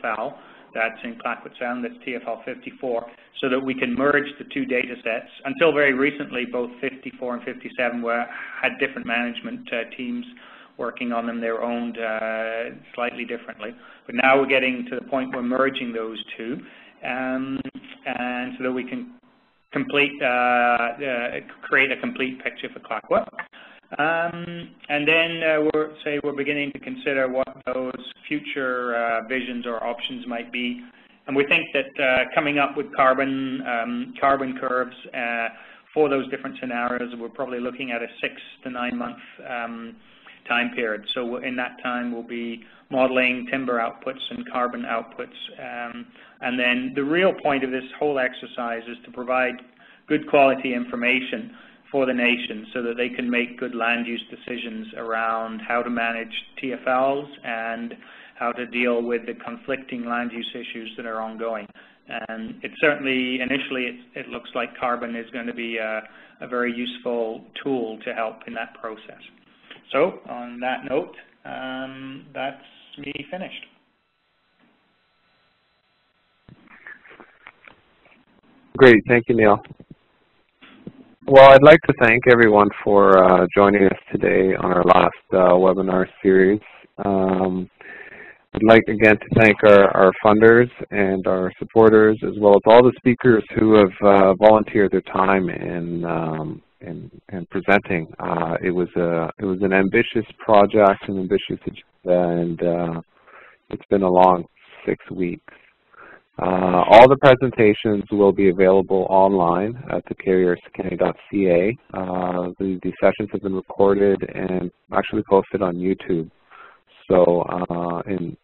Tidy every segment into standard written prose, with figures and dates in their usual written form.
TFL, that's in Clayoquot Sound, that's TFL 54, so that we can merge the two data sets. Until very recently, both 54 and 57 had different management teams working on them. They were owned slightly differently. But now we're getting to the point we're merging those two, and so that we can create a complete picture for Clayoquot. And then we're beginning to consider what those future visions or options might be. And we think that coming up with carbon curves for those different scenarios, we're probably looking at a 6 to 9 month time period. So in that time, we'll be modeling timber outputs and carbon outputs. And then the real point of this whole exercise is to provide good quality information for the nation so that they can make good land use decisions around how to manage TFLs and how to deal with the conflicting land use issues that are ongoing. And it certainly, initially, it looks like carbon is going to be a very useful tool to help in that process. So on that note, that's me finished. Great, thank you, Neil. Well, I'd like to thank everyone for joining us today on our last webinar series. I'd like again to thank our funders and our supporters, as well as all the speakers who have volunteered their time in presenting. It was an ambitious project, an ambitious agenda, and it's been a long 6 weeks. All the presentations will be available online at the carrierscanning.ca. The sessions have been recorded and actually posted on YouTube. So in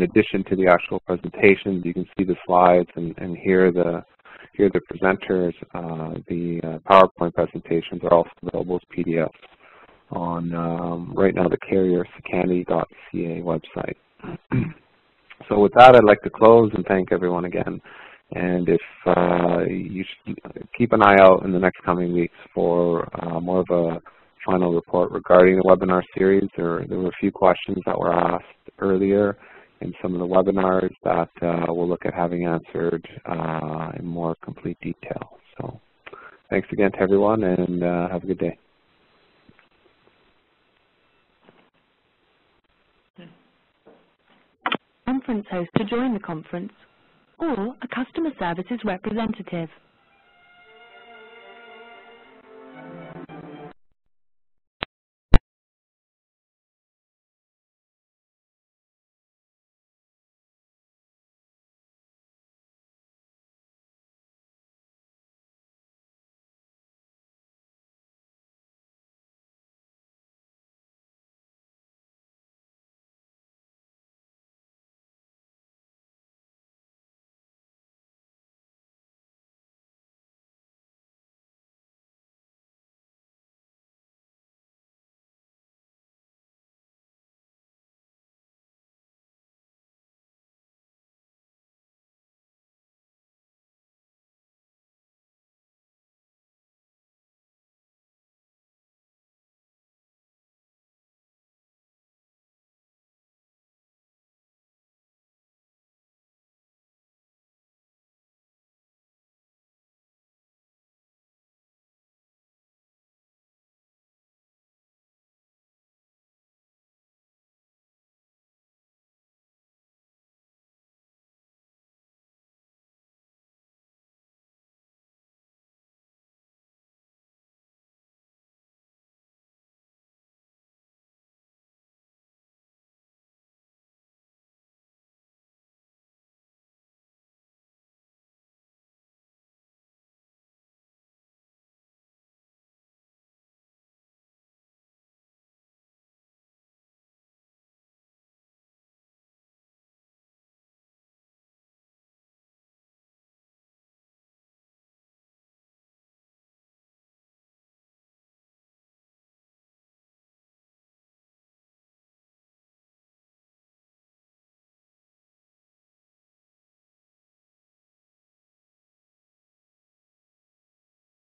addition to the actual presentations, you can see the slides and hear the presenters. The PowerPoint presentations are also available as PDFs on right now the carrierscanning.ca website. So with that, I'd like to close and thank everyone again. And if you should keep an eye out in the next coming weeks for more of a final report regarding the webinar series. There were a few questions that were asked earlier in some of the webinars that we'll look at having answered in more complete detail. So thanks again to everyone, and have a good day. Conference host to join the conference, or a customer services representative.